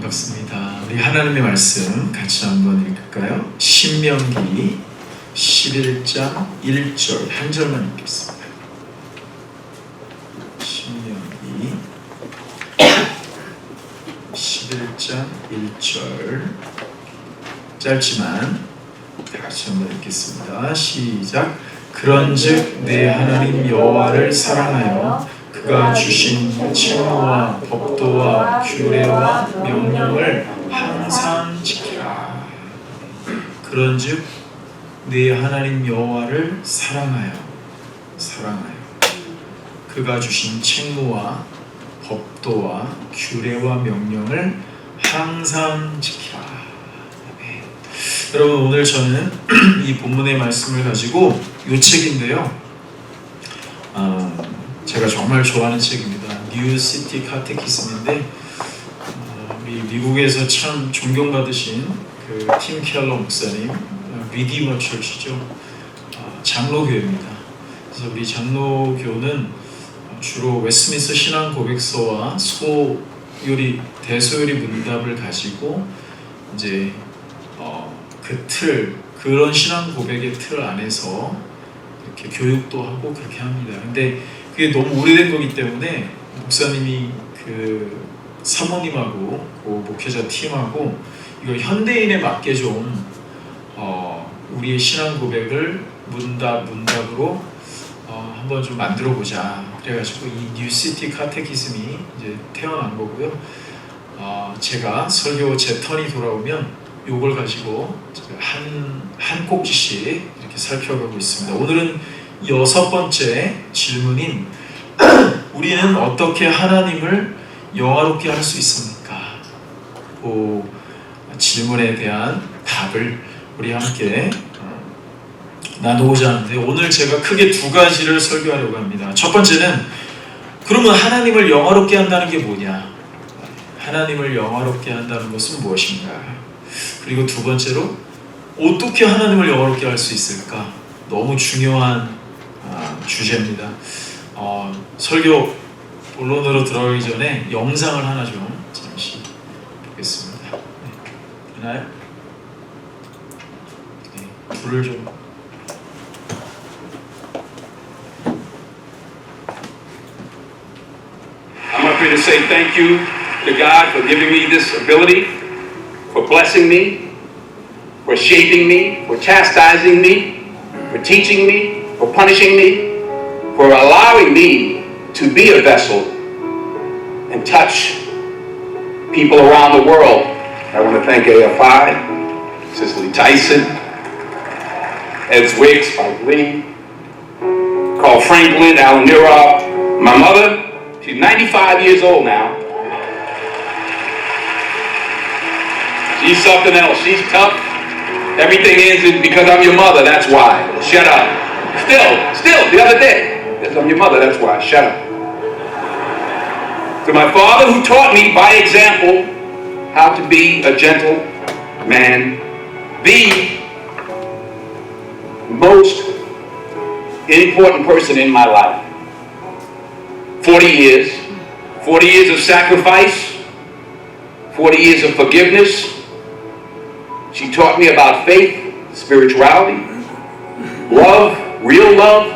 반갑습니다. 우리 하나님의 말씀 같이 한번 읽을까요? 신명기 11장 1절 한 절만 읽겠습니다. 신명기 11장 1절 짧지만 같이 한번 읽겠습니다. 시작. 그런즉 내 하나님 여호와를 사랑하여 그가 주신 칭호와 법도와 규례와 명령을 항상 지키라. 그런즉 네 하나님 여호와를 사랑하여 그가 주신 칭호와 법도와 규례와 명령을 항상 지키라. 아멘. 여러분, 오늘 저는 이 본문의 말씀을 가지고 이 책인데요. 제가 정말 좋아하는 책입니다. 뉴 시티 카테키즘인데 우리 미국에서 참 존경받으신 그 팀 켈러 목사님, 리디머 철치죠. 장로교회입니다. 그래서 우리 장로교는 주로 웨스트민스터 신앙 고백서와 대소요리 문답을 가지고 이제 그런 신앙 고백의 틀 안에서 이렇게 교육도 하고 그렇게 합니다. 근데 그게 너무 오래된 거기 때문에 목사님이 그 사모님하고 그 목회자 팀하고 이걸 현대인에 맞게 좀 우리의 신앙 고백을 문답으로 한번 좀 만들어 보자. 그래가지고 이 뉴시티 카테키즘이 이제 태어난 거고요. 제가 설교 제 턴이 돌아오면 이걸 가지고 한 꼭지씩 이렇게 살펴보고 있습니다. 오늘은 6번째 질문인 우리는 어떻게 하나님을 영화롭게 할 수 있습니까? 그 질문에 대한 답을 우리 함께 나누고자 하는데, 오늘 제가 크게 두 가지를 설교하려고 합니다. 첫 번째는 그러면 하나님을 영화롭게 한다는 게 뭐냐? 하나님을 영화롭게 한다는 것은 무엇인가? 그리고 두 번째로 어떻게 하나님을 영화롭게 할 수 있을까? 너무 중요한 주제입니다. 설교 본론으로 들어가기 전에 영상을 하나 좀 잠시 보겠습니다. 네. 되나요? 네. 불을 좀. I'm up here to say thank you to God for giving me this ability, for blessing me, for shaping me, for chastising me, for teaching me, for punishing me, for allowing me to be a vessel and touch people around the world. I want to thank AFI, Cicely Tyson, Ed Wiggs, Spike Lee, Carl Franklin, Alan Neroff, my mother. She's 95 years old now. She's something else. She's tough. Everything is because I'm your mother, that's why. Shut up. Still, the other day, because I'm your mother, that's why. Shut up. To my father, who taught me by example how to be a gentle man, the most important person in my life. 40 years of sacrifice, 40 years of forgiveness. She taught me about faith, spirituality, love, real love,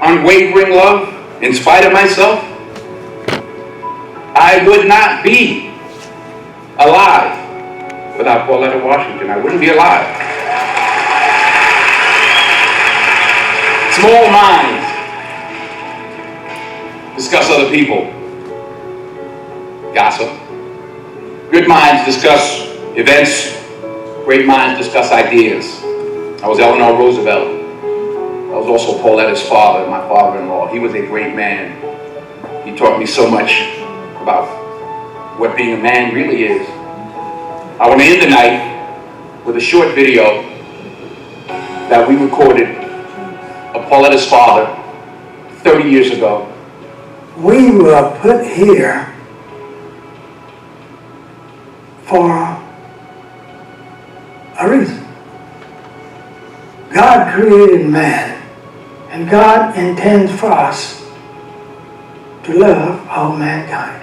unwavering love, in spite of myself. I would not be alive without Pauletta Washington. I wouldn't be alive. Small minds discuss other people, gossip. Good minds discuss events. Great minds discuss ideas. I was Eleanor Roosevelt. I was also Pauletta's father, my father-in-law. He was a great man. He taught me so much about what being a man really is. I want to end the night with a short video that we recorded of Pauletta's father 30 years ago. We were put here for a reason. God created man, and God intends for us to love all mankind.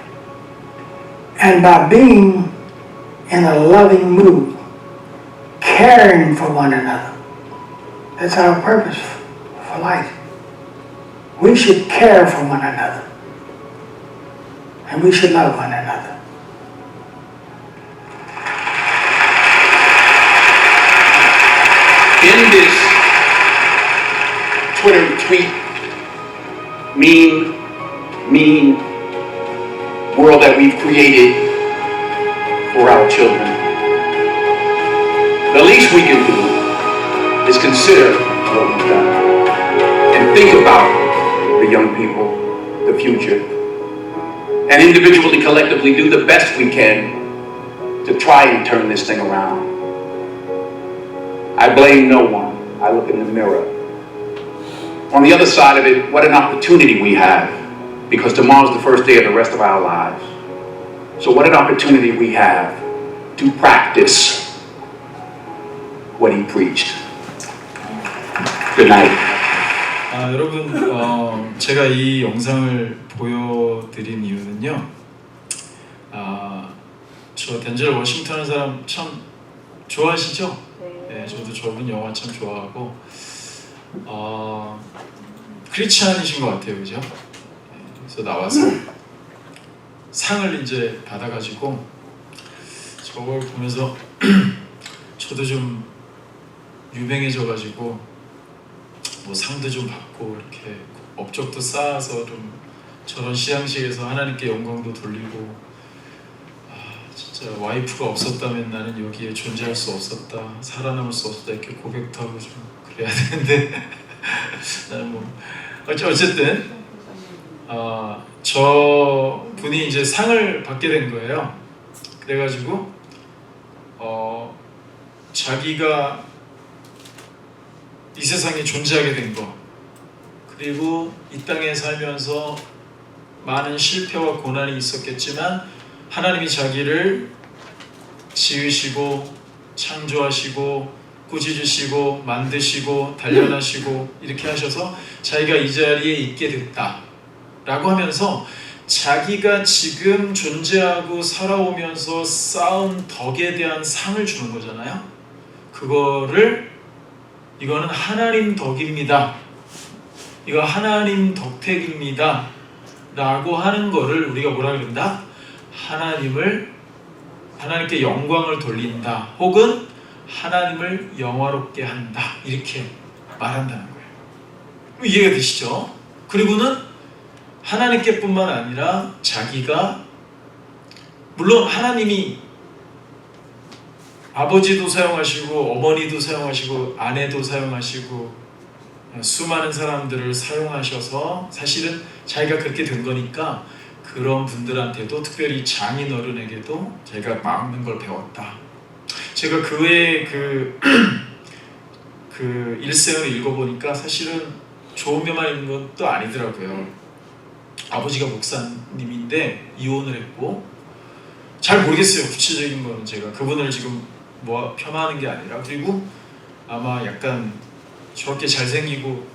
And by being in a loving mood, caring for one another. That's our purpose for life. We should care for one another. And we should love one another. In this Twitter tweet, mean world that we've created for our children, the least we can do is consider what we've done and think about the young people, the future, and individually, collectively do the best we can to try and turn this thing around. I blame no one. I look in the mirror. On the other side of it, what an opportunity we have, because tomorrow's the first day of the rest of our lives. So what an opportunity we have to practice what he preached. Good night. 여러분, 제가 이 영상을 보여드린 이유는요. 저 덴젤 워싱턴 하는 사람 참 좋아하시죠? 네, 저도 저분 영화 참 좋아하고 크리스찬이신 것 같아요, 그죠? 네, 그래서 나와서 상을 이제 받아가지고 저걸 보면서 저도 좀 유명해져가지고 뭐 상도 좀 받고 이렇게 업적도 쌓아서 좀 저런 시상식에서 하나님께 영광도 돌리고 진짜 와이프가 없었다면 나는 여기에 존재할 수 없었다, 살아남을 수 없었다 이렇게 고백도 하고 좀 그래야 되는데 나는 뭐 어쨌든 저 분이 이제 상을 받게 된 거예요. 그래가지고 자기가 이 세상에 존재하게 된 거, 그리고 이 땅에 살면서 많은 실패와 고난이 있었겠지만 하나님이 자기를 지으시고 창조하시고 꾸짖으시고 만드시고 단련하시고 이렇게 하셔서 자기가 이 자리에 있게 됐다라고 하면서 자기가 지금 존재하고 살아오면서 쌓은 덕에 대한 상을 주는 거잖아요. 그거를 이거는 하나님 덕입니다. 이거 하나님 덕택입니다. 라고 하는 거를 우리가 뭐라 그런다? 하나님께 영광을 돌린다. 혹은 하나님을 영화롭게 한다. 이렇게 말한다는 거예요. 이해가 되시죠? 그리고는 하나님께 뿐만 아니라 자기가, 물론 하나님이 아버지도 사용하시고 어머니도 사용하시고 아내도 사용하시고 수많은 사람들을 사용하셔서 사실은 자기가 그렇게 된 거니까 그런 분들한테도, 특별히 장인어른에게도 자기가 막는 걸 배웠다. 제가 그의 그 일생을 읽어보니까 사실은 좋은 면만 있는 것도 아니더라고요. 아버지가 목사님인데 이혼을 했고, 잘 모르겠어요. 구체적인 거는 제가 그분을 지금 뭐 폄하하는 게 아니라, 그리고 아마 약간 저렇게 잘생기고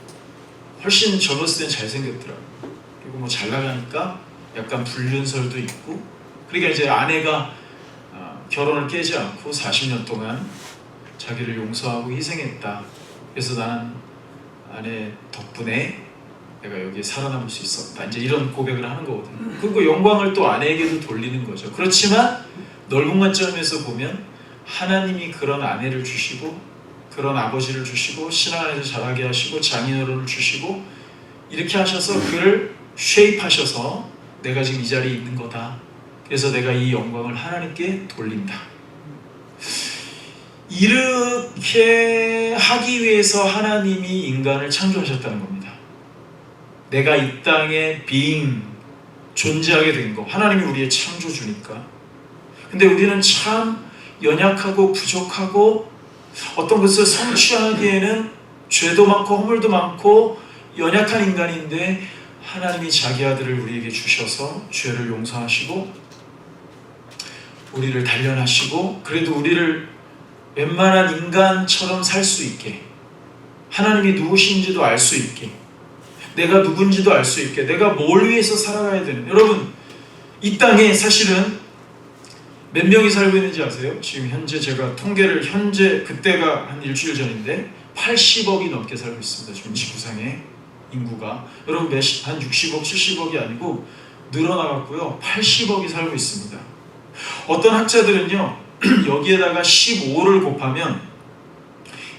훨씬 젊었을 땐 잘생겼더라고요. 그리고 뭐 잘 나가니까 약간 불륜설도 있고, 그러니까 이제 아내가 결혼을 깨지 않고 40년 동안 자기를 용서하고 희생했다. 그래서 나는 아내 덕분에 내가 여기에 살아남을 수 있었다. 이제 이런 고백을 하는 거거든요. 그리고 영광을 또 아내에게도 돌리는 거죠. 그렇지만 넓은 관점에서 보면 하나님이 그런 아내를 주시고 그런 아버지를 주시고 신앙 안에서 자라게 하시고 장인어른을 주시고 이렇게 하셔서 그를 쉐입하셔서 내가 지금 이 자리에 있는 거다. 그래서 내가 이 영광을 하나님께 돌린다. 이렇게 하기 위해서 하나님이 인간을 창조하셨다는 겁니다. 내가 이 땅에 존재하게 된 거, 하나님이 우리의 창조주니까. 근데 우리는 참 연약하고 부족하고 어떤 것을 성취하기에는 죄도 많고 허물도 많고 연약한 인간인데, 하나님이 자기 아들을 우리에게 주셔서 죄를 용서하시고 우리를 단련하시고, 그래도 우리를 웬만한 인간처럼 살 수 있게, 하나님이 누구신지도 알 수 있게, 내가 누군지도 알 수 있게, 내가 뭘 위해서 살아가야 되는, 여러분 이 땅에 사실은 몇 명이 살고 있는지 아세요? 지금 현재 제가 통계를 그때가 한 일주일 전인데 80억이 넘게 살고 있습니다. 지금 지구상의 인구가. 여러분 한 60억, 70억이 아니고 늘어나갔고요. 80억이 살고 있습니다. 어떤 학자들은요, 여기에다가 15를 곱하면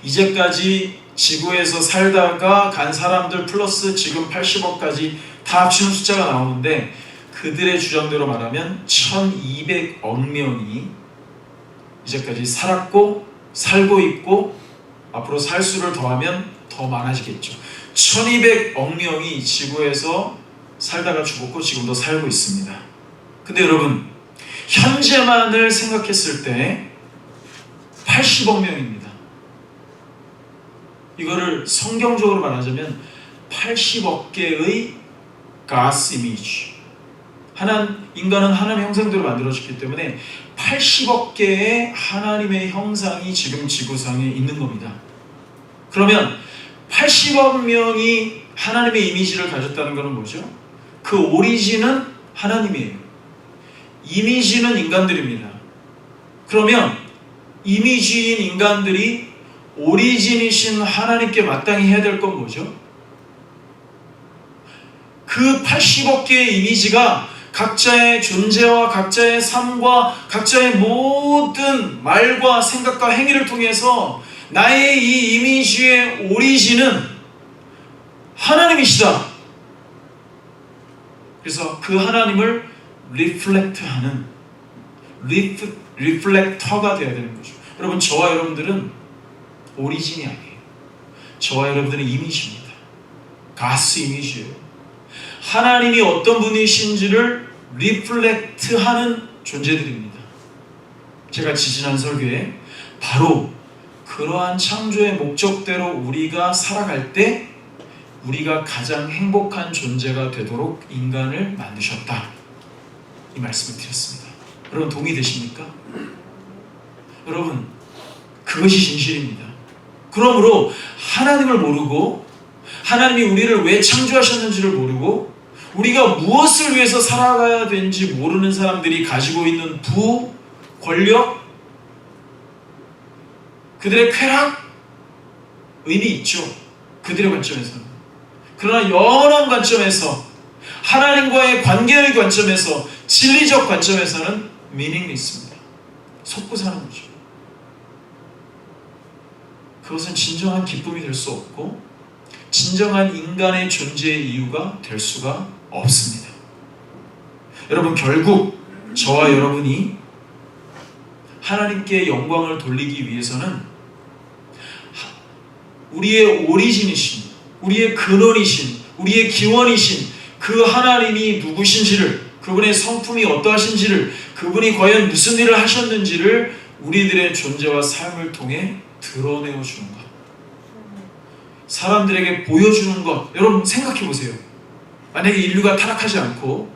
이제까지 지구에서 살다가 간 사람들 플러스 지금 80억까지 다 합치는 숫자가 나오는데, 그들의 주장대로 말하면 1200억 명이 이제까지 살았고 살고 있고 앞으로 살 수를 더하면 더 많아지겠죠. 1200억 명이 지구에서 살다가 죽었고 지금도 살고 있습니다. 근데 여러분, 현재만을 생각했을 때 80억 명입니다. 이거를 성경적으로 말하자면 80억 개의 God's image. 인간은 하나님의 형상대로 만들어졌기 때문에 80억 개의 하나님의 형상이 지금 지구상에 있는 겁니다. 그러면 80억 명이 하나님의 이미지를 가졌다는 것은 뭐죠? 그 오리진은 하나님이에요. 이미지는 인간들입니다. 그러면 이미지인 인간들이 오리진이신 하나님께 마땅히 해야 될 건 뭐죠? 그 80억 개의 이미지가 각자의 존재와 각자의 삶과 각자의 모든 말과 생각과 행위를 통해서 나의 이 이미지의 오리진은 하나님이시다. 그래서 그 하나님을 리플렉트하는 리플렉터가 되어야 되는 거죠. 여러분, 저와 여러분들은 오리진이 아니에요. 저와 여러분들은 이미지입니다. 가스 이미지예요. 하나님이 어떤 분이신지를 리플렉트하는 존재들입니다. 제가 지지난 설교에 바로 그러한 창조의 목적대로 우리가 살아갈 때 우리가 가장 행복한 존재가 되도록 인간을 만드셨다, 이 말씀을 드렸습니다. 여러분 동의되십니까? 여러분, 그것이 진실입니다. 그러므로 하나님을 모르고 하나님이 우리를 왜 창조하셨는지를 모르고 우리가 무엇을 위해서 살아가야 되는지 모르는 사람들이 가지고 있는 부, 권력, 그들의 쾌락, 의미 있죠. 그들의 관점에서는. 그러나 영원한 관점에서, 하나님과의 관계의 관점에서, 진리적 관점에서는 미닝이 있습니다. 속고 사는 거죠. 그것은 진정한 기쁨이 될 수 없고 진정한 인간의 존재의 이유가 될 수가 없습니다. 여러분, 결국 저와 여러분이 하나님께 영광을 돌리기 위해서는 우리의 오리진이신, 우리의 근원이신, 우리의 기원이신 그 하나님이 누구신지를, 그분의 성품이 어떠하신지를, 그분이 과연 무슨 일을 하셨는지를 우리들의 존재와 삶을 통해 드러내어 주는 것, 사람들에게 보여주는 것. 여러분 생각해 보세요. 만약에 인류가 타락하지 않고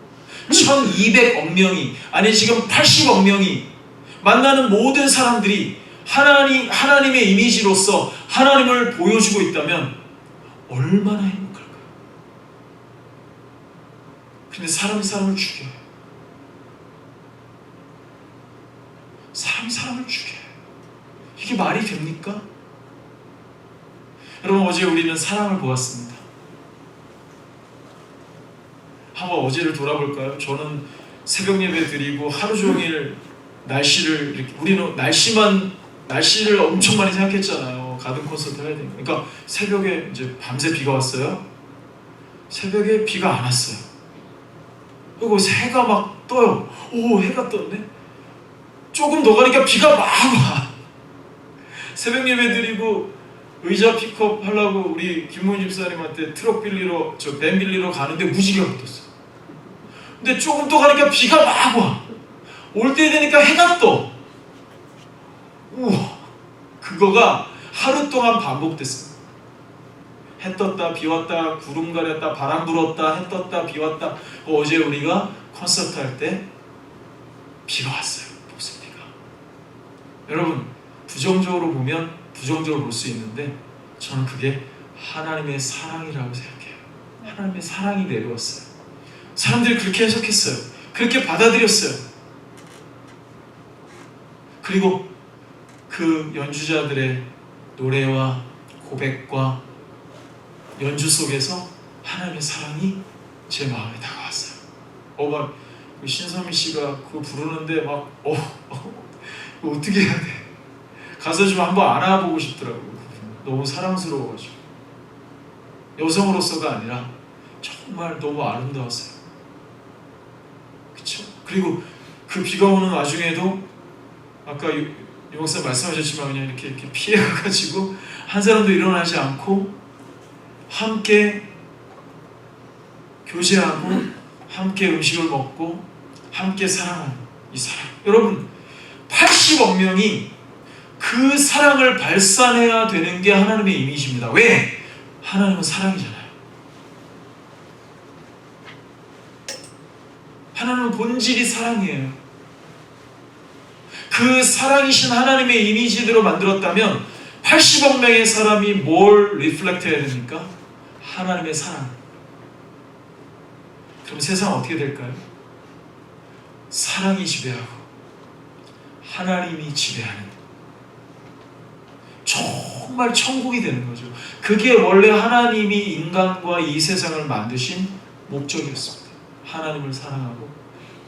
1200억 명이, 아니 지금 80억 명이 만나는 모든 사람들이 하나님의 이미지로서 하나님을 보여주고 있다면 얼마나 행복할까요? 근데 사람이 사람을 죽여요. 사람이 사람을 죽여요. 이게 말이 됩니까? 여러분, 어제 우리는 사랑을 보았습니다. 한번 어제를 돌아볼까요? 저는 새벽 예배 드리고 하루 종일 날씨를 이렇게, 우리는 날씨를 엄청 많이 생각했잖아요. 가든 콘서트 해야 되니까. 그러니까 새벽에 이제 밤새 비가 왔어요. 새벽에 비가 안 왔어요. 그리고 해가 막 떠요. 오, 해가 떴네. 조금 더 가니까 비가 막 와. 새벽 예배 드리고 의자 픽업 하려고 우리 김문희 집사님한테 트럭 빌리러, 밴 빌리러 가는데 무지개가 떴어. 근데 조금 더 가니까 비가 막 와. 올 때 되니까 해가 떠. 우와, 그거가 하루 동안 반복됐어요. 해 떴다, 비 왔다, 구름 가렸다, 바람 불었다, 해 떴다, 비 왔다. 어제 우리가 콘서트 할 때 비가 왔어요. 보습비가. 여러분, 부정적으로 보면 부정적으로 볼 수 있는데 저는 그게 하나님의 사랑이라고 생각해요. 하나님의 사랑이 내려왔어요. 사람들이 그렇게 해석했어요. 그렇게 받아들였어요. 그리고 그 연주자들의 노래와 고백과 연주 속에서 하나님의 사랑이 제 마음에 다가왔어요. 막 신선미 씨가 그거 부르는데 어떻게 해야 돼? 가서 좀 한번 안아보고 싶더라고요. 너무 사랑스러워가지고. 여성으로서가 아니라 정말 너무 아름다웠어요. 그쵸? 그리고 그 비가 오는 와중에도 아까 유목사님 말씀하셨지만 그냥 이렇게 피해가가지고 한 사람도 일어나지 않고 함께 교제하고 함께 음식을 먹고 함께 사랑하는 이 사랑. 여러분 80억 명이 그 사랑을 발산해야 되는 게 하나님의 이미지입니다. 왜? 하나님은 사랑이잖아요. 하나님은 본질이 사랑이에요. 그 사랑이신 하나님의 이미지대로 만들었다면 80억 명의 사람이 뭘 리플렉트 해야 됩니까? 하나님의 사랑. 그럼 세상 어떻게 될까요? 사랑이 지배하고 하나님이 지배하는 정말 천국이 되는 거죠. 그게 원래 하나님이 인간과 이 세상을 만드신 목적이었습니다. 하나님을 사랑하고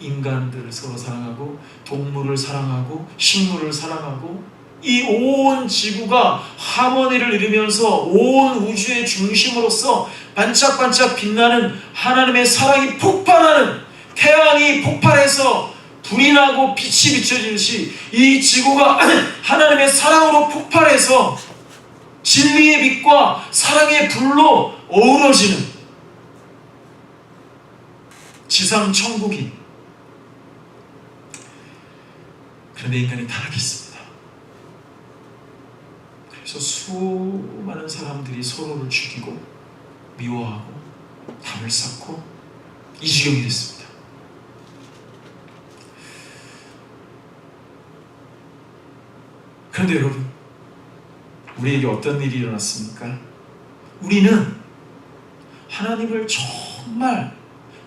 인간들을 서로 사랑하고 동물을 사랑하고 식물을 사랑하고 이 온 지구가 하모니를 이루면서 온 우주의 중심으로서 반짝반짝 빛나는 하나님의 사랑이 폭발하는, 태양이 폭발해서 불이 나고 빛이 비춰지듯이 이 지구가 하나님의 사랑으로 폭발해서 진리의 빛과 사랑의 불로 어우러지는 지상 천국이. 그런데 인간이 타락했습니다. 그래서 수많은 사람들이 서로를 죽이고 미워하고 담을 쌓고 이 지경이 됐습니다. 그런데 여러분, 우리에게 어떤 일이 일어났습니까? 우리는 하나님을 정말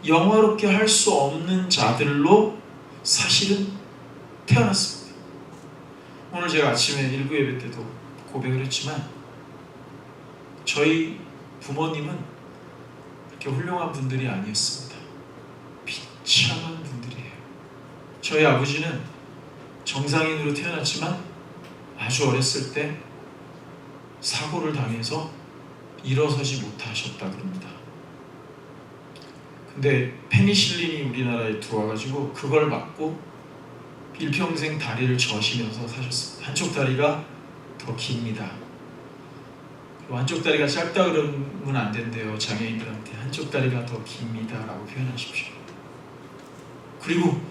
영화롭게 할 수 없는 자들로 사실은 태어났습니다. 오늘 제가 아침에 일부 예배 때도 고백을 했지만 저희 부모님은 그렇게 훌륭한 분들이 아니었습니다. 비참한 분들이에요. 저희 아버지는 정상인으로 태어났지만 아주 어렸을 때 사고를 당해서 일어서지 못하셨다 그럽니다. 근데 페니실린이 우리나라에 들어와가지고 그걸 맞고 일평생 다리를 저시면서 사셨습니다. 한쪽 다리가 더 깁니다. 한쪽 다리가 짧다 그러면 안 된대요. 장애인들한테 한쪽 다리가 더 깁니다 라고 표현하십시오. 그리고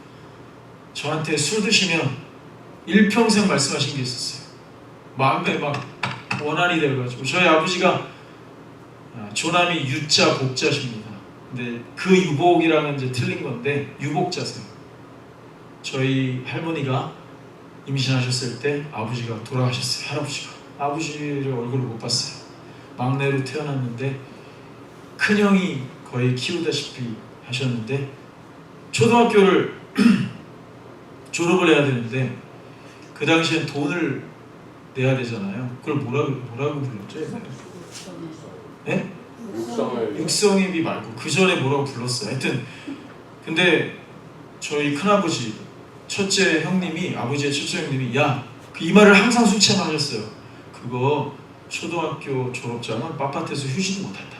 저한테 술 드시면 일평생 말씀하신 게 있었어요. 마음에 막 원한이 돼가지고. 저희 아버지가 조남이 유자 복자십니다. 근데 그 유복이랑은 이제 틀린 건데 유복자세요. 저희 할머니가 임신하셨을 때 아버지가 돌아가셨어요. 할아버지가. 아버지를 얼굴을 못 봤어요. 막내로 태어났는데 큰형이 거의 키우다시피 하셨는데 초등학교를 졸업을 해야 되는데 그 당시엔 돈을 내야 되잖아요. 그걸 뭐라고 불렀죠? 네? 육성회비 말고 그 전에 뭐라고 불렀어요. 하여튼 근데 저희 큰아버지 첫째 형님이, 아버지의 첫째 형님이 이 말을 항상 수치만 하셨어요. 그거 초등학교 졸업장은 빳빳해서 휴지도 못한다.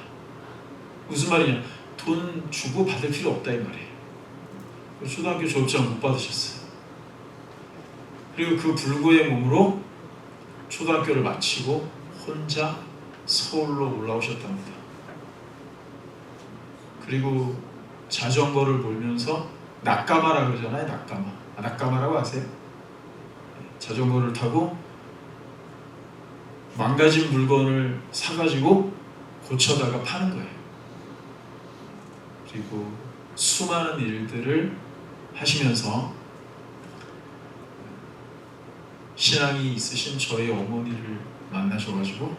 무슨 말이냐, 돈 주고 받을 필요 없다 이 말이에요. 초등학교 졸업장 못 받으셨어요. 그리고 그 불구의 몸으로 초등학교를 마치고 혼자 서울로 올라오셨답니다. 그리고 자전거를 몰면서 낙가마라 그러잖아요. 낙가마라고 아세요? 자전거를 타고 망가진 물건을 사가지고 고쳐다가 파는 거예요. 그리고 수많은 일들을 하시면서 신앙이 있으신 저희 어머니를 만나셔가지고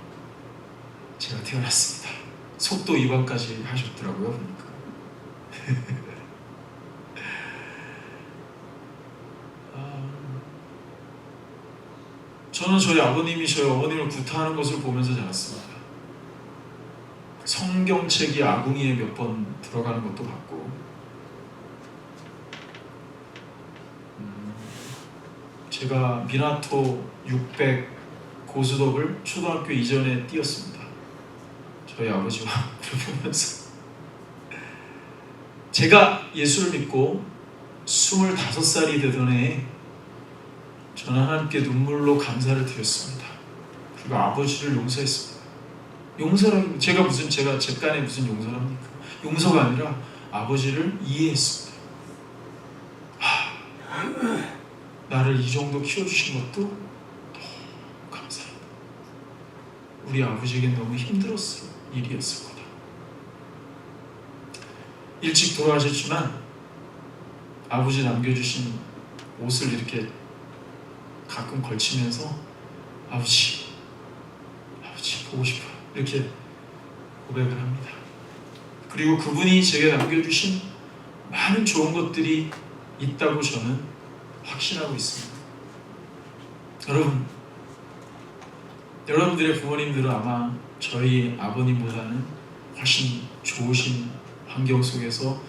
제가 태어났습니다. 속도 위반까지 하셨더라고요. 보니까. 저는 저희 아버님이 저희 어머님을 구타하는 것을 보면서 자랐습니다. 성경책이 아궁이에 몇 번 들어가는 것도 봤고, 제가 미나토 600 고수덕을 초등학교 이전에 뛰었습니다. 저희 아버지와 그걸 보면서. 제가 예수를 믿고 25살이 되던 해에 저는 하나님께 눈물로 감사를 드렸습니다. 그리고 아버지를 용서했습니다. 용서라기, 제가 제 깐에 무슨 용서를 합니까? 용서가 아니라 아버지를 이해했습니다. 나를 이 정도 키워주신 것도 너무 감사합니다. 우리 아버지에겐 너무 힘들었을 일이었을 거다. 일찍 돌아가셨지만 아버지 남겨주신 옷을 이렇게 가끔 걸치면서 아버지 보고 싶어요, 이렇게 고백을 합니다. 그리고 그분이 제게 남겨주신 많은 좋은 것들이 있다고 저는 확신하고 있습니다. 여러분들의 부모님들은 아마 저희 아버님보다는 훨씬 좋으신 환경 속에서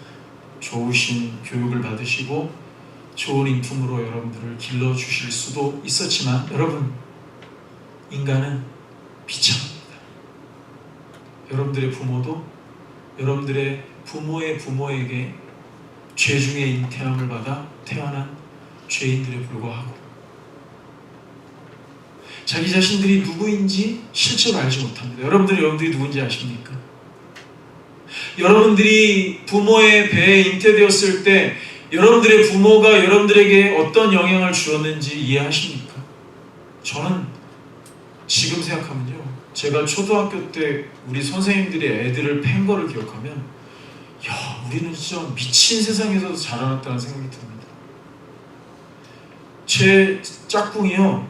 좋으신 교육을 받으시고 좋은 인품으로 여러분들을 길러주실 수도 있었지만, 여러분, 인간은 비참합니다. 여러분들의 부모도 여러분들의 부모의 부모에게 죄 중에 잉태함을 받아 태어난 죄인들에 불과하고, 자기 자신들이 누구인지 실제로 알지 못합니다. 여러분들이 누군지 아십니까? 여러분들이 부모의 배에 잉태되었을 때 여러분들의 부모가 여러분들에게 어떤 영향을 주었는지 이해하십니까? 저는 지금 생각하면요, 제가 초등학교 때 우리 선생님들이 애들을 팬 거를 기억하면, 야, 우리는 진짜 미친 세상에서 자라났다는 생각이 듭니다. 제 짝꿍이요,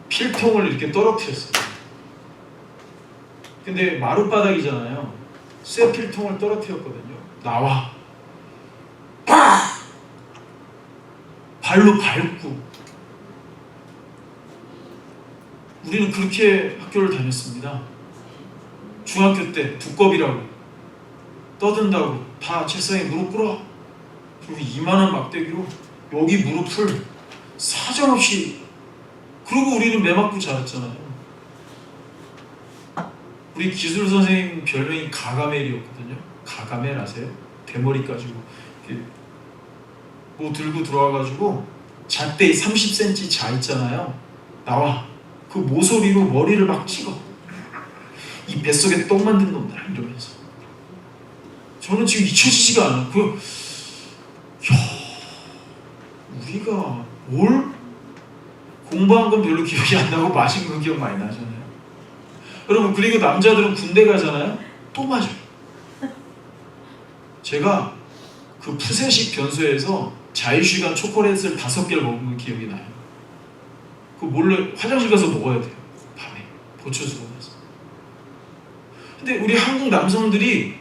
필통을 이렇게 떨어뜨렸어요. 근데 마룻바닥이잖아요. 쇠 필통을 떨어뜨렸거든요. 나와. 팍! 발로 밟고. 우리는 그렇게 학교를 다녔습니다. 중학교 때 두꺼비라고 떠든다고 다 책상에 무릎 꿇어. 그리고 이만한 막대기로 여기 무릎을 사정없이, 그리고 우리는 매 맞고 자랐잖아요. 우리 기술 선생님 별명이 가가멜이었거든요. 가가멜 아세요? 대머리 가지고 뭐 들고 들어와가지고 잣대 30cm 자 있잖아요. 나와. 그 모서리로 머리를 막 찍어. 이 뱃속에 똥 만든 놈들 이러면서. 저는 지금 잊혀지지가 않았고요. 우리가 뭘 공부한 건 별로 기억이 안 나고 마신 건 기억 많이 나잖아요. 여러분, 그리고 남자들은 군대 가잖아요. 또 맞아요. 제가 그 푸세식 변소에서 자유시간 초콜릿을 5개를 먹은 건 기억이 나요. 그 몰래 화장실 가서 먹어야 돼요. 밤에 보초주고 나서. 근데 우리 한국 남성들이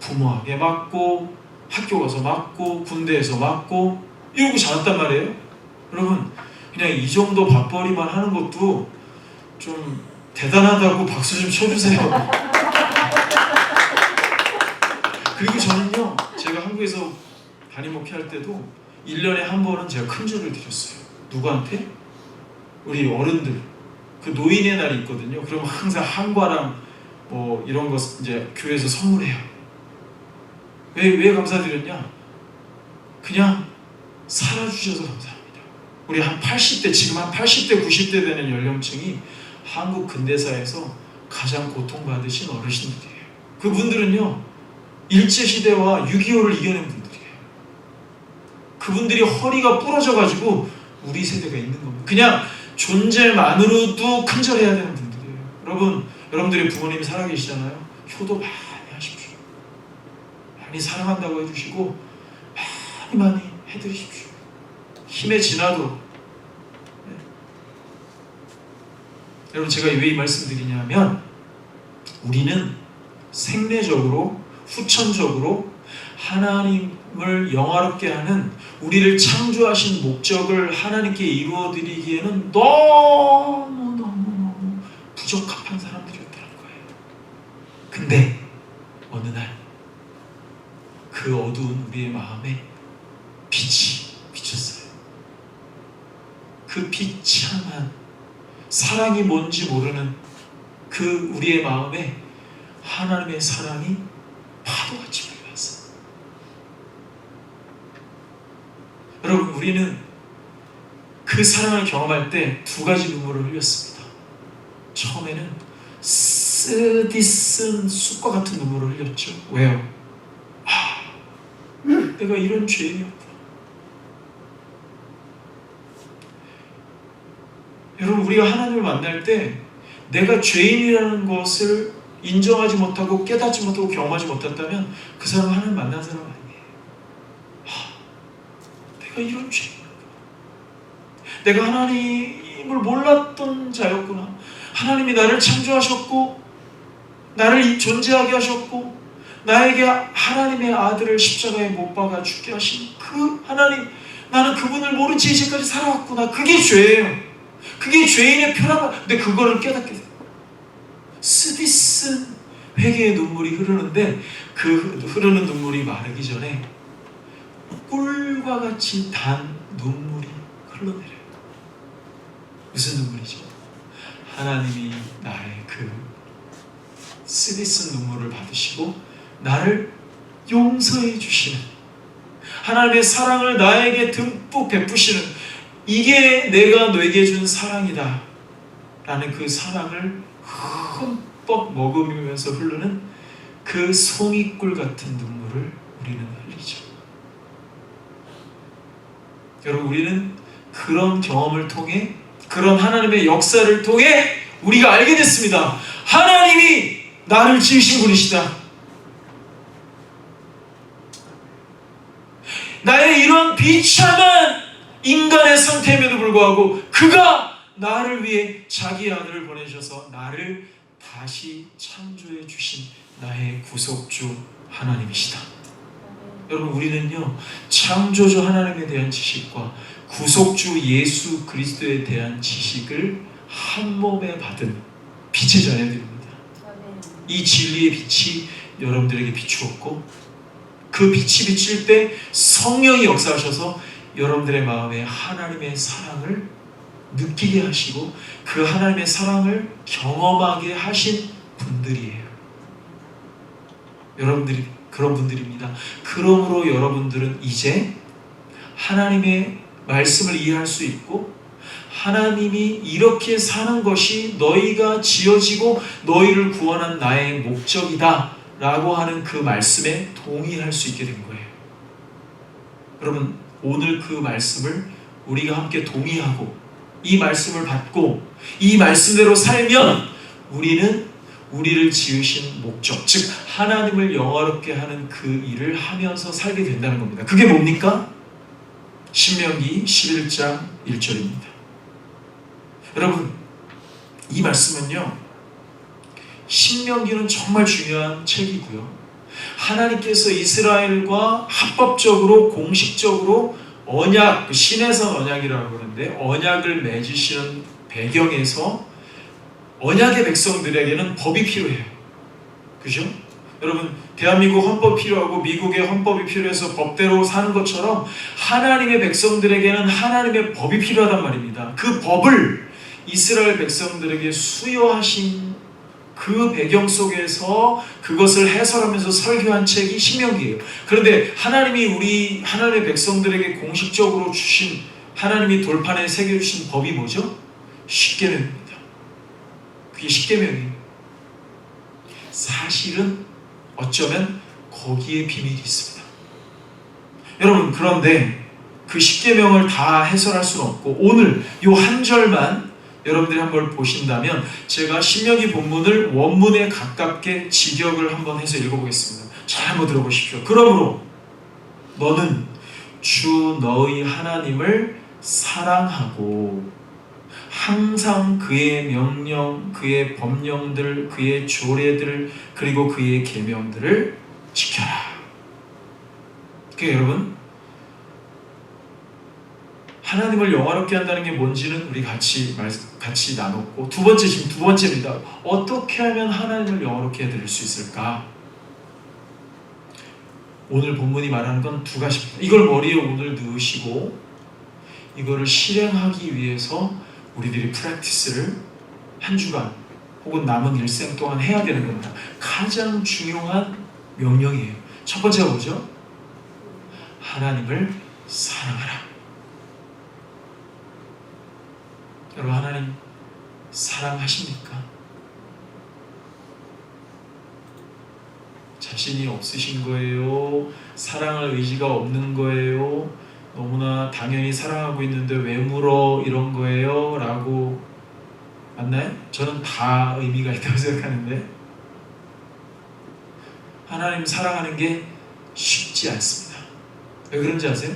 부모에게 맞고 학교 가서 맞고 군대에서 맞고 이러고 자랐단 말이에요. 여러분, 그냥 이 정도 밥벌이만 하는 것도 좀 대단하다고 박수 좀 쳐주세요. 그리고 저는요, 제가 한국에서 담임 목회할 때도 1년에 한 번은 제가 큰 절을 드렸어요. 누구한테? 우리 어른들. 그 노인의 날이 있거든요. 그럼 항상 한과랑 뭐 이런 거 이제 교회에서 선물해요. 왜 감사드렸냐? 그냥 살아주셔서 감사합니다. 우리 한 80대, 지금 한 80대, 90대 되는 연령층이 한국 근대사에서 가장 고통받으신 어르신들이에요. 그분들은요, 일제시대와 6.25를 이겨낸 분들이에요. 그분들이 허리가 부러져가지고 우리 세대가 있는 겁니다. 그냥 존재만으로도 큰절해야 되는 분들이에요. 여러분들의 부모님이 살아계시잖아요. 효도 많이 하십시오. 많이 사랑한다고 해주시고 많이 해드리십시오. 힘에 지나도록. 네. 여러분, 제가 왜 이 말씀드리냐면, 우리는 생내적으로, 후천적으로 하나님을 영화롭게 하는, 우리를 창조하신 목적을 하나님께 이루어드리기에는 너무 부적합한 사람들이었다는 거예요. 근데 어느 날 그 어두운 우리의 마음에 빛이 비쳤어요. 그 비참한 사랑이 뭔지 모르는 그 우리의 마음에 하나님의 사랑이 파도같이 불어왔어요. 여러분, 우리는 그 사랑을 경험할 때 두 가지 눈물을 흘렸습니다. 처음에는 쓰디쓴 쑥과 같은 눈물을 흘렸죠. 왜요? 내가 이런 죄인이었구나. 여러분, 우리가 하나님을 만날 때 내가 죄인이라는 것을 인정하지 못하고 깨닫지 못하고 경험하지 못했다면 그 사람은 하나님 만난 사람 아니에요. 내가 이런 죄인이었구나. 내가 하나님을 몰랐던 자였구나. 하나님이 나를 창조하셨고 나를 존재하게 하셨고 나에게 하나님의 아들을 십자가에 못 박아 죽게 하신 그 하나님, 나는 그분을 모른 채 이제까지 살아왔구나. 그게 죄예요. 그게 죄인의 표라고. 근데 그거를 깨닫게 돼요. 쓰디쓴 회개의 눈물이 흐르는데 그 흐르는 눈물이 마르기 전에 꿀과 같이 단 눈물이 흘러내려요. 무슨 눈물이죠? 하나님이 나의 그 쓰디쓴 눈물을 받으시고 나를 용서해 주시는, 하나님의 사랑을 나에게 듬뿍 베푸시는, 이게 내가 너에게 준 사랑이다 라는 그 사랑을 흠뻑 머금으면서 흐르는 그 송이꿀 같은 눈물을 우리는 흘리죠. 여러분, 우리는 그런 경험을 통해, 그런 하나님의 역사를 통해 우리가 알게 됐습니다. 하나님이 나를 지으신 분이시다. 나의 이런 비참한 인간의 상태임에도 불구하고 그가 나를 위해 자기 아들을 보내셔서 나를 다시 창조해 주신 나의 구속주 하나님이시다. 여러분, 우리는요, 창조주 하나님에 대한 지식과 구속주 예수 그리스도에 대한 지식을 한 몸에 받은 빛의 자녀들입니다. 이 진리의 빛이 여러분들에게 비추었고, 그 빛이 비칠 때 성령이 역사하셔서 여러분들의 마음에 하나님의 사랑을 느끼게 하시고 그 하나님의 사랑을 경험하게 하신 분들이에요. 여러분들이 그런 분들입니다. 그러므로 여러분들은 이제 하나님의 말씀을 이해할 수 있고, 하나님이 이렇게 사는 것이 너희가 지어지고 너희를 구원한 나의 목적이다 라고 하는 그 말씀에 동의할 수 있게 된 거예요. 여러분, 오늘 그 말씀을 우리가 함께 동의하고 이 말씀을 받고 이 말씀대로 살면 우리는 우리를 지으신 목적, 즉 하나님을 영화롭게 하는 그 일을 하면서 살게 된다는 겁니다. 그게 뭡니까? 신명기 11장 1절입니다. 여러분, 이 말씀은요, 신명기는 정말 중요한 책이고요, 하나님께서 이스라엘과 합법적으로 공식적으로 언약, 신해성 언약이라고 하는데 언약을 맺으시는 배경에서 언약의 백성들에게는 법이 필요해요. 그죠? 여러분, 대한민국 헌법이 필요하고 미국의 헌법이 필요해서 법대로 사는 것처럼 하나님의 백성들에게는 하나님의 법이 필요하단 말입니다. 그 법을 이스라엘 백성들에게 수여하신 그 배경 속에서 그것을 해설하면서 설교한 책이 신명기예요. 그런데 하나님이 우리 하나님의 백성들에게 공식적으로 주신, 하나님이 돌판에 새겨주신 법이 뭐죠? 십계명입니다. 그게 십계명이에요. 사실은 어쩌면 거기에 비밀이 있습니다. 여러분, 그런데 그 십계명을 다 해설할 수는 없고 오늘 요 한 절만 여러분들이 한번 보신다면 제가 신명기 본문을 원문에 가깝게 직역을 한번 해서 읽어보겠습니다. 잘 한번 들어보십시오. 그러므로 너는 주 너희 하나님을 사랑하고 항상 그의 명령, 그의 법령들, 그의 조례들, 그리고 그의 계명들을 지켜라. 그러니까 여러분, 하나님을 영화롭게 한다는 게 뭔지는 우리 같이 나눴고, 지금 두 번째입니다. 어떻게 하면 하나님을 영화롭게 해드릴 수 있을까? 오늘 본문이 말하는 건 두 가지입니다. 이걸 머리에 오늘 넣으시고 이거를 실행하기 위해서 우리들이 프랙티스를 한 주간 혹은 남은 일생 동안 해야 되는 겁니다. 가장 중요한 명령이에요. 첫 번째가 뭐죠? 하나님을 사랑하라. 여러분, 하나님 사랑하십니까? 자신이 없으신 거예요? 사랑할 의지가 없는 거예요? 너무나 당연히 사랑하고 있는데 왜 물어? 이런 거예요? 라고 맞나요? 저는 다 의미가 있다고 생각하는데, 하나님 사랑하는 게 쉽지 않습니다. 왜 그런지 아세요?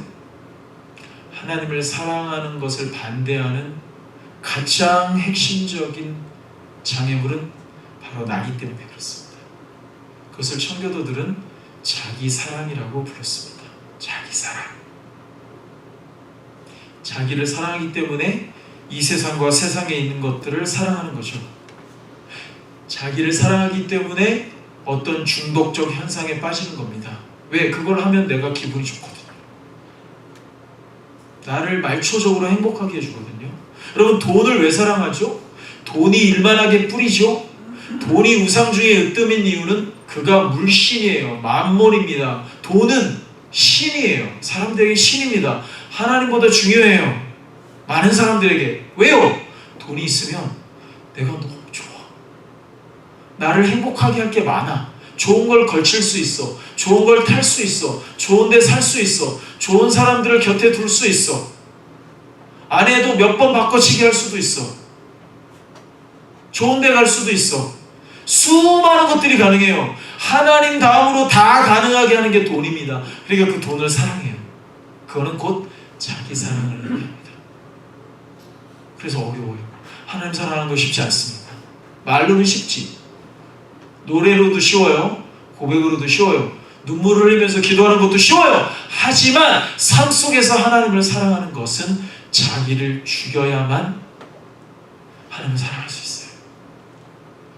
하나님을 사랑하는 것을 반대하는 가장 핵심적인 장애물은 바로 나기 때문에 그렇습니다. 그것을 청교도들은 자기 사랑이라고 불렀습니다. 자기 사랑. 자기를 사랑하기 때문에 이 세상과 세상에 있는 것들을 사랑하는 거죠. 자기를 사랑하기 때문에 어떤 중독적 현상에 빠지는 겁니다. 왜? 그걸 하면 내가 기분이 좋거든요. 나를 말초적으로 행복하게 해주거든요. 여러분, 돈을 왜 사랑하죠? 돈이 일만하게 뿌리죠? 돈이 우상주의의 으뜸인 이유는 그가 물신이에요. 만몬입니다. 돈은 신이에요. 사람들에게 신입니다. 하나님보다 중요해요. 많은 사람들에게. 왜요? 돈이 있으면 내가 너무 좋아. 나를 행복하게 할 게 많아. 좋은 걸 걸칠 수 있어. 좋은 걸 탈 수 있어. 좋은 데 살 수 있어. 좋은 사람들을 곁에 둘 수 있어. 아내도 몇 번 바꿔치기 할 수도 있어. 좋은 데 갈 수도 있어. 수많은 것들이 가능해요. 하나님 다음으로 다 가능하게 하는 게 돈입니다. 그러니까 그 돈을 사랑해요. 그거는 곧 자기 사랑을 의미합니다. 그래서 어려워요. 하나님 사랑하는 거 쉽지 않습니다. 말로는 쉽지. 노래로도 쉬워요. 고백으로도 쉬워요. 눈물을 흘리면서 기도하는 것도 쉬워요. 하지만 삶 속에서 하나님을 사랑하는 것은 자기를 죽여야만 하나님을 사랑할 수 있어요.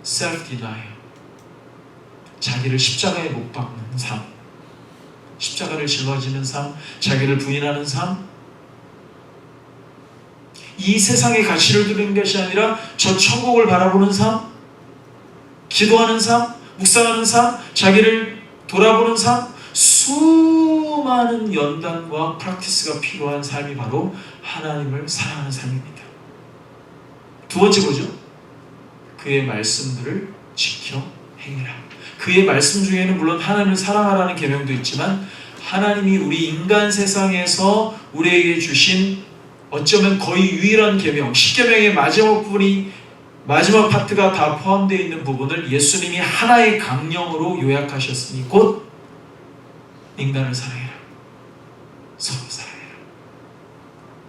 self-denial. 자기를 십자가에 못 박는 삶, 십자가를 짊어지는 삶, 자기를 부인하는 삶. 이 세상의 가치를 두는 것이 아니라 저 천국을 바라보는 삶, 기도하는 삶, 묵상하는 삶, 자기를 돌아보는 삶. 수많은 연단과 프랙티스가 필요한 삶이 바로 하나님을 사랑하는 삶입니다. 두 번째 뭐죠? 그의 말씀들을 지켜 행해라. 그의 말씀 중에는 물론 하나님을 사랑하라는 계명도 있지만, 하나님이 우리 인간 세상에서 우리에게 주신 어쩌면 거의 유일한 계명, 십계명의 마지막 부분이, 마지막 파트가 다 포함되어 있는 부분을 예수님이 하나의 강령으로 요약하셨으니 곧 인간을 사랑해라, 서로 사랑해라,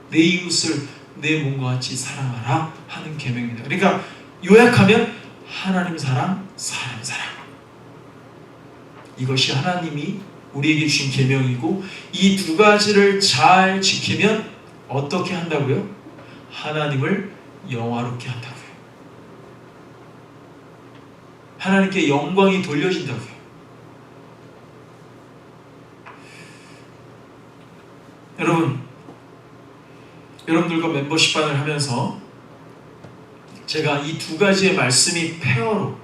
내 이웃을 내 몸과 같이 사랑하라 하는 계명입니다. 그러니까 요약하면 하나님 사랑, 사람 사랑. 이것이 하나님이 우리에게 주신 계명이고, 이 두 가지를 잘 지키면 어떻게 한다고요? 하나님을 영화롭게 한다고요. 하나님께 영광이 돌려진다고요. 여러분들과 멤버십반을 하면서 제가 이 두 가지의 말씀이 페어로,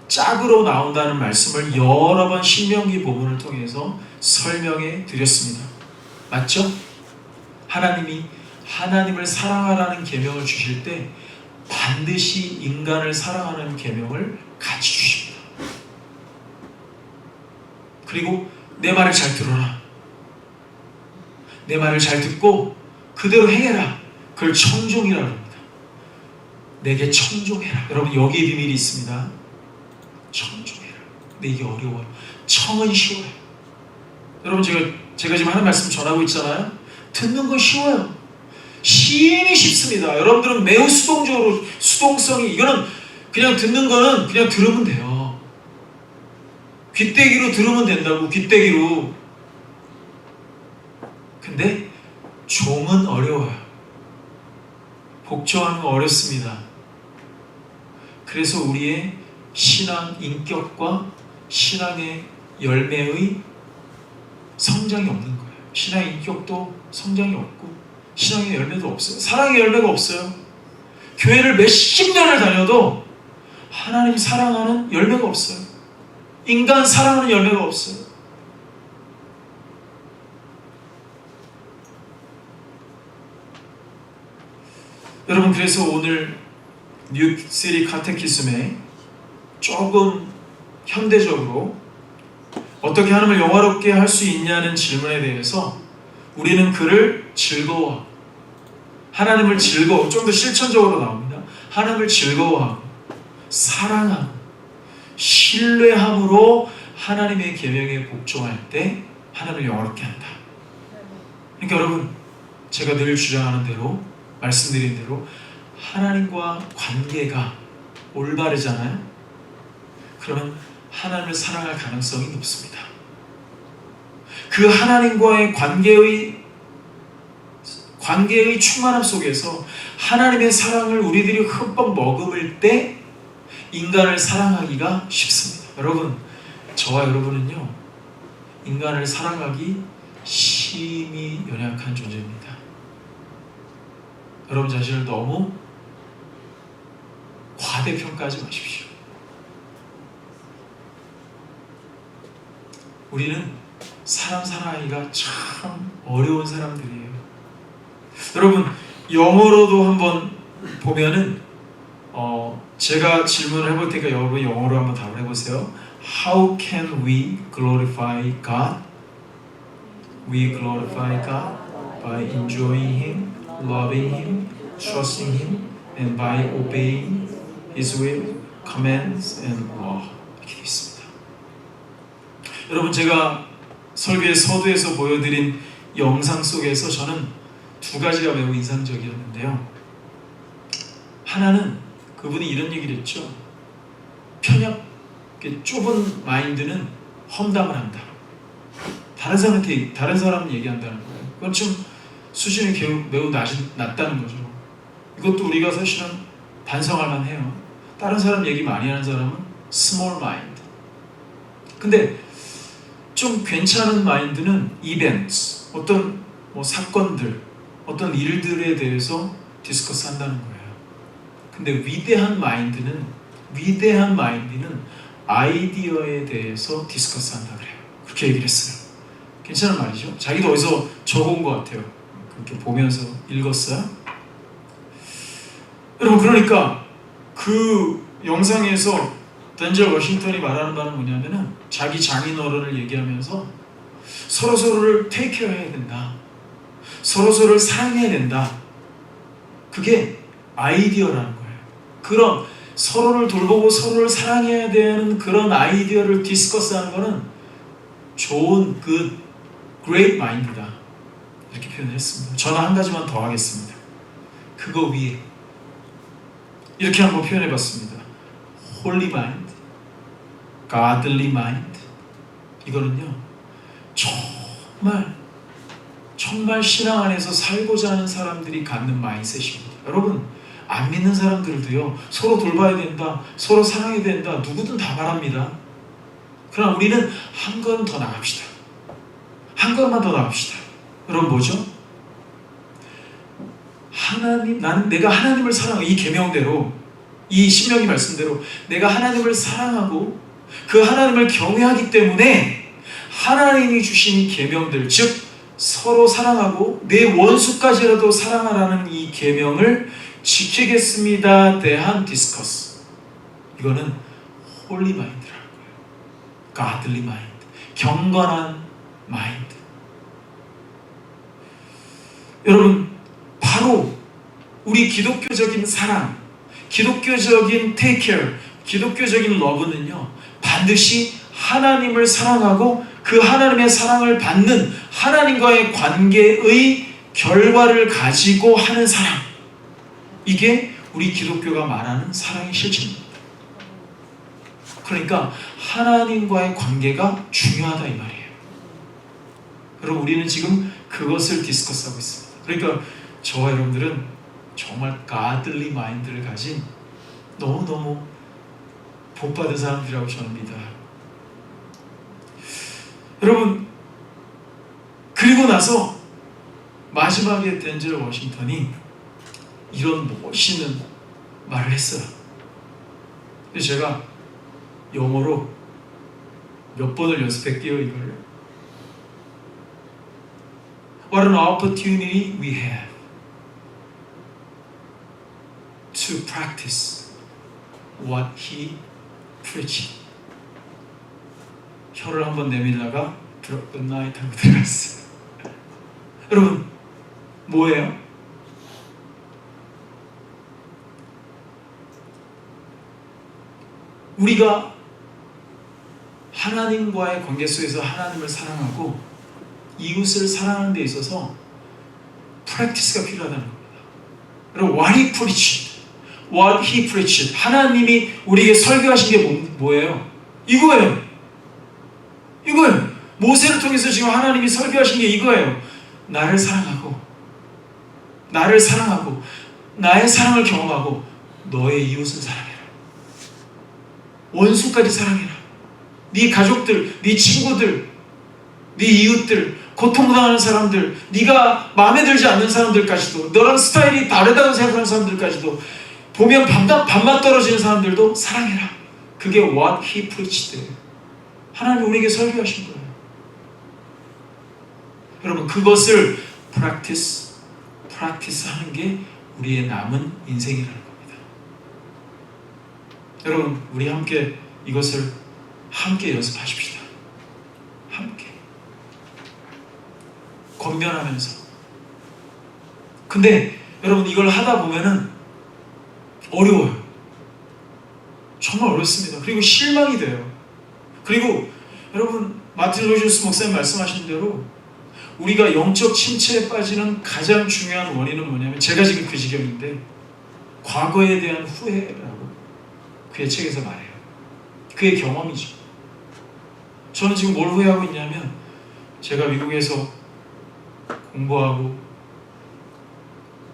짝으로 나온다는 말씀을 여러 번 신명기 본문을 통해서 설명해 드렸습니다. 맞죠? 하나님이 하나님을 사랑하라는 계명을 주실 때 반드시 인간을 사랑하는 계명을 같이 주십니다. 그리고 내 말을 잘 들어라. 내 말을 잘 듣고 그대로 행해라. 그걸 청종이라고 합니다. 내게 청종해라. 여러분, 여기에 비밀이 있습니다. 청종해라. 근데 이게 어려워요. 청은 쉬워요. 여러분, 제가 지금 하는 말씀 전하고 있잖아요. 듣는 건 쉬워요. 시인이 쉽습니다. 여러분들은 매우 수동성이, 이거는 그냥 듣는 거는 그냥 들으면 돼요. 귀때기로 들으면 된다고, 귀때기로. 근데 종은 어려워요. 복종하는 거 어렵습니다. 그래서 우리의 신앙 인격과 신앙의 열매의 성장이 없는 거예요. 신앙 인격도 성장이 없고 신앙의 열매도 없어요. 사랑의 열매가 없어요. 교회를 몇십 년을 다녀도 하나님 사랑하는 열매가 없어요. 인간 사랑하는 열매가 없어요. 여러분, 그래서 오늘 뉴시리 카테키즘에 조금 현대적으로 어떻게 하나님을 영화롭게 할 수 있냐는 질문에 대해서 우리는 그를 즐거워하고 하나님을 즐거워, 좀 더 실천적으로 나옵니다. 하나님을 즐거워하고 사랑하고 신뢰함으로 하나님의 계명에 복종할 때 하나님을 영화롭게 한다. 그러니까 여러분, 제가 늘 주장하는 대로, 말씀드린 대로 하나님과 관계가 올바르잖아요. 그러면 하나님을 사랑할 가능성이 높습니다. 그 하나님과의 관계의 충만함 속에서 하나님의 사랑을 우리들이 흠뻑 머금을 때 인간을 사랑하기가 쉽습니다. 여러분, 저와 여러분은요, 인간을 사랑하기 심히 연약한 존재입니다. 여러분 자신을 너무 과대평가하지 마십시오. 우리는 사람 사랑하기가 참 어려운 사람들이에요. 여러분, 영어로도 한번 보면은 제가 질문을 해볼 테니까 여러분 영어로 한번 답을 해보세요. How can we glorify God? We glorify God by enjoying Him, loving Him, trusting Him, and by obeying His will, commands, and law. 이렇게 되어 있습니다. 여러분, 제가 설교의 서두에서 보여드린 영상 속에서 저는 두 가지가 매우 인상적이었는데요. 하나는 그분이 이런 얘기를 했죠. 편협, 좁은 마인드는 험담을 한다. 다른 사람 얘기한다는 거예요. 그건 좀 수준이 매우 낮다는 거죠. 이것도 우리가 사실은 반성할 만해요. 다른 사람 얘기 많이 하는 사람은 small mind. 근데 좀 괜찮은 마인드는 events, 어떤 사건들, 어떤 일들에 대해서 디스커스 한다는 거예요. 근데 위대한 마인드는 아이디어에 대해서 디스커스 한다 그래요. 그렇게 얘기를 했어요. 괜찮은 말이죠. 자기도 어디서 적어온 것 같아요. 그렇게 보면서 읽었어요. 여러분, 그러니까 그 영상에서 덴젤 워싱턴이 말하는 바는 뭐냐면은 자기 장인어른을 얘기하면서 서로서로를 테이크케어 해야 된다. 서로서로를 사랑해야 된다. 그게 아이디어라는 거예요. 그런 서로를 돌보고 서로를 사랑해야 되는 그런 아이디어를 디스커스하는 거는 좋은 great mind다. 이렇게 표현을 했습니다. 저는 한 가지만 더 하겠습니다. 그거 위에 이렇게 한번 표현해 봤습니다. Holy mind, Godly mind. 이거는요, 정말 신앙 안에서 살고자 하는 사람들이 갖는 마인드셋입니다. 여러분, 안 믿는 사람들도요, 서로 돌봐야 된다, 서로 사랑해야 된다, 누구든 다 말합니다. 그러나 우리는 한 걸음 더 나갑시다. 한 걸음만 더 나갑시다. 여러분, 뭐죠? 내가 하나님을 사랑하고, 이 계명대로, 이 신명기 말씀대로 내가 하나님을 사랑하고 그 하나님을 경외하기 때문에 하나님이 주신 계명들, 즉 서로 사랑하고 내 원수까지라도 사랑하라는 이 계명을 지키겠습니다 대한 디스커스. 이거는 홀리 마인드라는 거예요. godly mind, 경건한 마인드. 여러분, 바로 우리 기독교적인 사랑, 기독교적인 take care, 기독교적인 러브는요, 반드시 하나님을 사랑하고 그 하나님의 사랑을 받는 하나님과의 관계의 결과를 가지고 하는 사랑. 이게 우리 기독교가 말하는 사랑의 실체입니다. 그러니까 하나님과의 관계가 중요하다 이 말이에요. 여러분, 우리는 지금 그것을 디스커스하고 있습니다. 그러니까 저와 여러분들은 정말 godly 마인드를 가진 너무너무 복받은 사람들이라고 저는 믿어요. 여러분, 그리고 나서 마지막에 덴젤 워싱턴이 이런 멋있는 말을 했어요. 그래서 제가 영어로 몇 번을 연습했게요, 이걸. What an opportunity we have to practice what he preached. 혀를 한번 내밀다가 Good night 하고 들어갔어요. 여러분, 뭐예요? 우리가 하나님과의 관계 속에서 하나님을 사랑하고 이웃을 사랑하는 데 있어서 프랙티스가 필요하다는 겁니다. 여러분, what he preached, what he preached. 하나님이 우리에게 설교하신 게 뭐예요? 이거예요. 모세를 통해서 지금 하나님이 설교하신 게 이거예요. 나를 사랑하고 나의 사랑을 경험하고 너의 이웃을 사랑해라. 원수까지 사랑해라. 네 가족들, 네 친구들, 네 이웃들, 고통당하는 사람들, 네가 마음에 들지 않는 사람들까지도, 너랑 스타일이 다르다고 생각하는 사람들까지도, 보면 밥맛 떨어지는 사람들도 사랑해라. 그게 what he preached. 하나님이 우리에게 설교하신 거예요. 여러분, 그것을 practice 하는 게 우리의 남은 인생이라는 겁니다. 여러분, 우리 함께 이것을 함께 연습하십시다. 함께 권면하면서. 근데 여러분, 이걸 하다 보면은 어려워요. 정말 어렵습니다. 그리고 실망이 돼요. 그리고 여러분, 마틴 로이조스 목사님 말씀하신 대로 우리가 영적 침체에 빠지는 가장 중요한 원인은 뭐냐면, 제가 지금 그 지경인데 과거에 대한 후회라고 그의 책에서 말해요. 그의 경험이죠. 저는 지금 뭘 후회하고 있냐면, 제가 미국에서 공부하고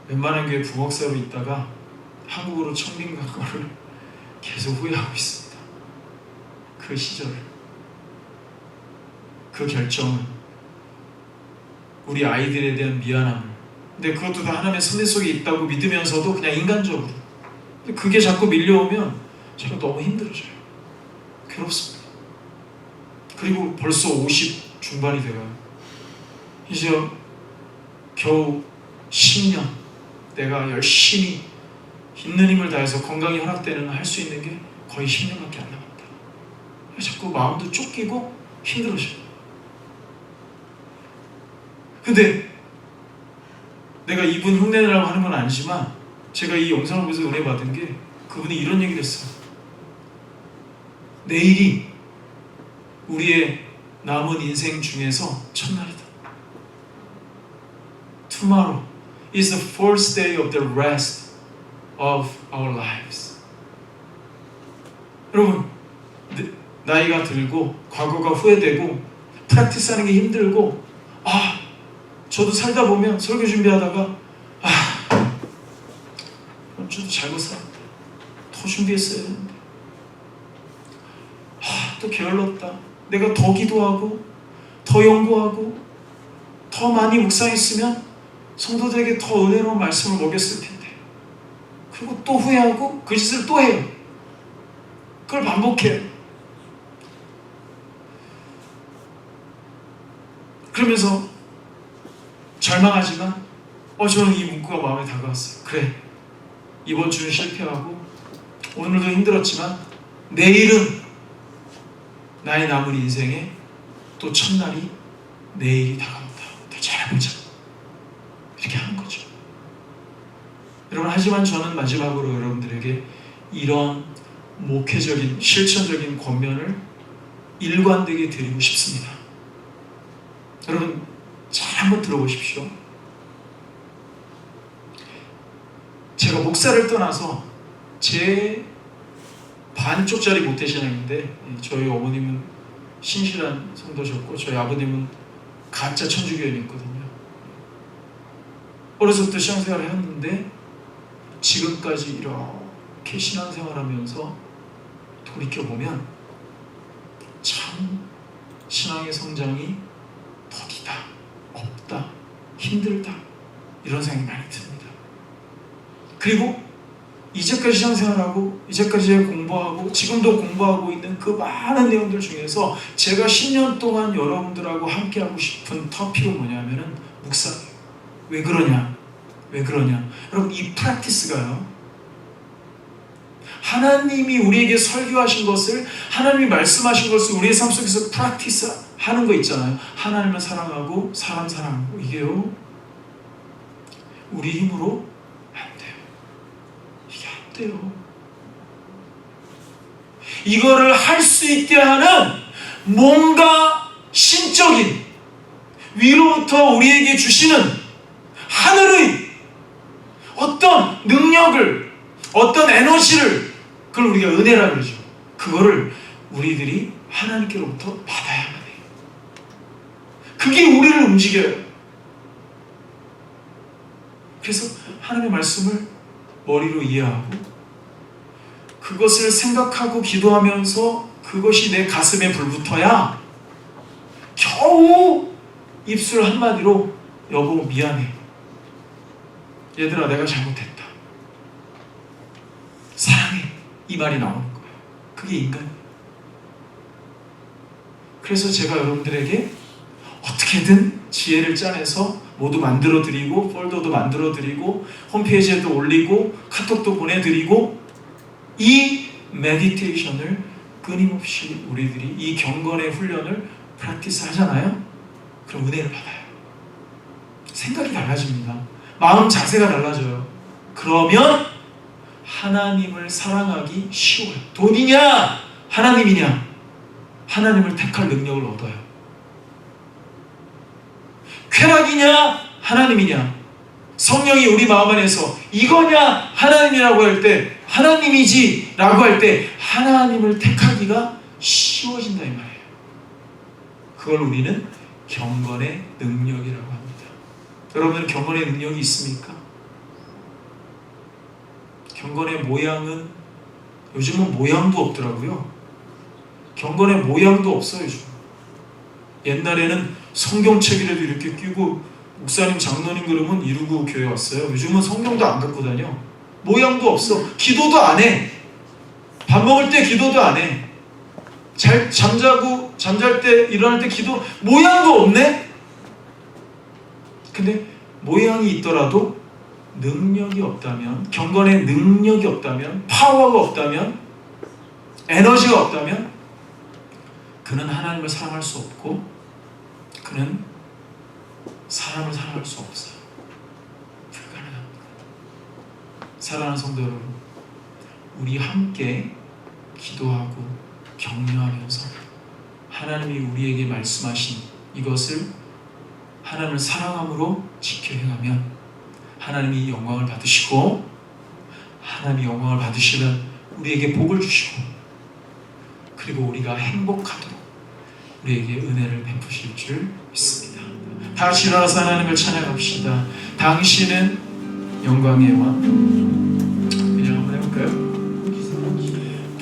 웬만한 교회 부목사로 있다가 한국으로 청빙 간 거를 계속 후회하고 있습니다. 그 시절을, 그 결정을, 우리 아이들에 대한 미안함을. 근데 그것도 다 하나님의 섭리 속에 있다고 믿으면서도 그냥 인간적으로. 그게 자꾸 밀려오면 제가 너무 힘들어져요. 괴롭습니다. 그리고 벌써 50 중반이 돼가요. 이제 겨우 10년 내가 열심히 있는 힘을 다해서 건강이 허락되는 할 수 있는 게 거의 10년밖에 안 남았다. 자꾸 마음도 쫓기고 힘들어져요. 근데 내가 이분 흉내내라고 하는 건 아니지만, 제가 이 영상을 보면서 은혜 받은 게, 그분이 이런 얘기를 했어요. 내일이 우리의 남은 인생 중에서 첫날이다. Tomorrow is the first day of the rest of our lives. 여러분, 나이가 들고 과거가 후회되고 프랙티스하는 게 힘들고, 저도 살다 보면 설교 준비하다가 저도 잘못 살았다. 더 준비했어야 했는데. 또 게을렀다. 내가 더 기도하고 더 연구하고 더 많이 묵상했으면 성도들에게 더 은혜로운 말씀을 먹였을 텐데. 그리고 또 후회하고 그 짓을 또 해요. 그걸 반복해요. 그러면서 절망하지만 저는 이 문구가 마음에 다가왔어요. 그래, 이번 주는 실패하고 오늘도 힘들었지만 내일은 나의 남은 인생에 또 첫날이 내일이 다가온다. 더 잘해보자. 이렇게 하는 거죠. 여러분, 하지만 저는 마지막으로 여러분들에게 이런 목회적인 실천적인 권면을 일관되게 드리고 싶습니다. 여러분, 잘 한번 들어보십시오. 제가 목사를 떠나서 제 반쪽짜리 모태신앙인데, 저희 어머님은 신실한 성도셨고 저희 아버님은 가짜 천주교인이었거든요. 어렸을 때 신앙생활을 했는데 지금까지 이렇게 신앙생활하면서 돌이켜보면 참 신앙의 성장이 더디다, 없다, 힘들다 이런 생각이 많이 듭니다. 그리고 이제까지 신앙생활하고 이제까지 공부하고 지금도 공부하고 있는 그 많은 내용들 중에서 제가 10년 동안 여러분들하고 함께하고 싶은 토픽은 뭐냐면은 묵상이에요. 왜 그러냐? 왜 그러냐? 여러분 이 프랙티스가요, 하나님이 우리에게 설교하신 것을, 하나님이 말씀하신 것을 우리의 삶 속에서 프랙티스 하는 거 있잖아요. 하나님을 사랑하고 사람 사랑하고, 이게요 우리 힘으로 안 돼요. 이게 안 돼요. 이거를 할 수 있게 하는 뭔가 신적인 위로부터 우리에게 주시는 하늘의 어떤 능력을, 어떤 에너지를, 그걸 우리가 은혜라 그러죠. 그거를 우리들이 하나님께로부터 받아야만 해요. 그게 우리를 움직여요. 그래서 하나님의 말씀을 머리로 이해하고 그것을 생각하고 기도하면서 그것이 내 가슴에 불붙어야 겨우 입술 한마디로 여보 미안해, 얘들아 내가 잘못했다, 사랑해, 이 말이 나오는 거예요. 그게 인간이에요. 그래서 제가 여러분들에게 어떻게든 지혜를 짜내서 모두 만들어드리고 폴더도 만들어드리고 홈페이지에도 올리고 카톡도 보내드리고 이 메디테이션을 끊임없이 우리들이 이 경건의 훈련을 프랙티스 하잖아요. 그럼 은혜를 받아요. 생각이 달라집니다. 마음 자세가 달라져요. 그러면 하나님을 사랑하기 쉬워요. 돈이냐 하나님이냐, 하나님을 택할 능력을 얻어요. 쾌락이냐 하나님이냐, 성령이 우리 마음 안에서 이거냐 하나님이라고 할 때, 하나님이지 라고 할 때 하나님을 택하기가 쉬워진다 이 말이에요. 그걸 우리는 경건의 능력이라고 합니다. 여러분은 경건의 능력이 있습니까? 경건의 모양은, 요즘은 모양도 없더라고요. 경건의 모양도 없어요 요즘. 옛날에는 성경책이라도 이렇게 끼고 목사님 장로님 그러면 이루고 교회 왔어요. 요즘은 성경도 안 갖고 다녀. 모양도 없어. 기도도 안 해. 밥 먹을 때 기도도 안 해. 잠잘 때 일어날 때 기도, 모양도 없네. 근데 모양이 있더라도 능력이 없다면, 경건의 능력이 없다면, 파워가 없다면, 에너지가 없다면 그는 하나님을 사랑할 수 없고 그는 사람을 사랑할 수 없어요. 불가능합니다. 사랑하는 성도 여러분, 우리 함께 기도하고 격려하면서 하나님이 우리에게 말씀하신 이것을 하나님을 사랑함으로 지켜 행하면 하나님이 영광을 받으시고, 하나님이 영광을 받으시면 우리에게 복을 주시고, 그리고 우리가 행복하도록 우리에게 은혜를 베푸실 줄 믿습니다. 다 같이 일어나서 하나님을 찬양합시다. 당신은 영광의 왕. 그냥 한번 해볼까요?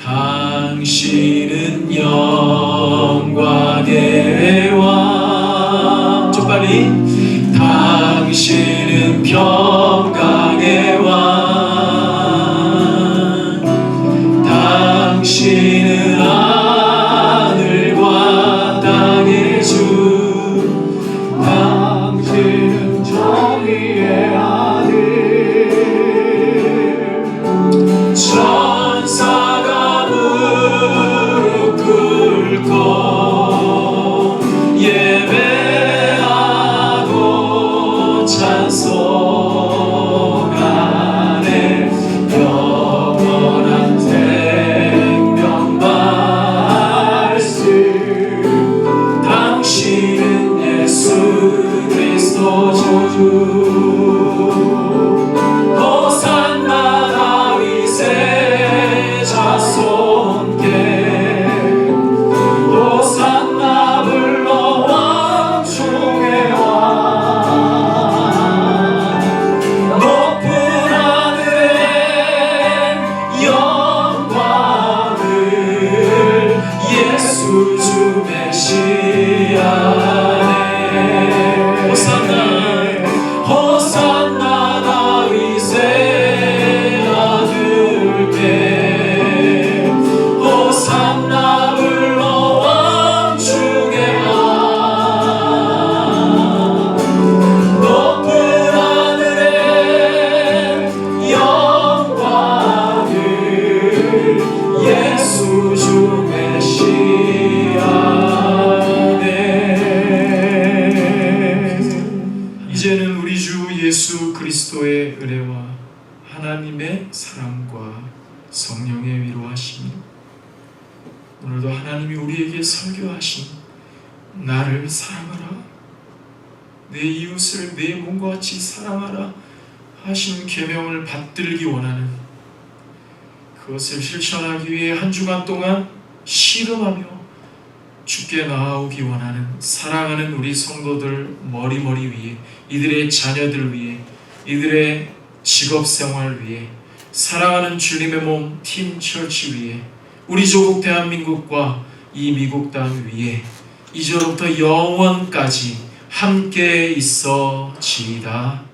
당신은 영광의 왕. 좀 빨리. 당신은 평강의 왕. 당신은 하늘과 땅의 주. 당신은 정의의 아들. 천사가 무릎 꿇고 예배하고 찬송하네. 영원한 생명 말씀. 당신은 예수 그리스도 주. 호산나 다윗의 자손께. 호산나 불러 왕 중의 왕. 안에 호산나 호산나 다윗의 아들께 호산나 불러 왕 중에 높은 하늘에 영광을 예수 주 메시아네. 이제는 우리 주 예수 그리스도의 은혜와 하나님의 사랑과 성령의 위로하심이 오늘도 하나님이 우리에게 설교하신 나를 사랑하라, 내 이웃을 내 몸과 같이 사랑하라 하신 계명을 받들기 원하는, 그것을 실천하기 위해 한 주간 동안 씨름하며 주께 나아오기 원하는 사랑하는 우리 성도들 머리머리 위에, 이들의 자녀들 위해, 이들의 직업생활 위해, 사랑하는 주님의 몸 팀 철치 위해, 우리 조국 대한민국과 이 미국 땅 위에 이제로부터 영원까지 함께 있어지이다.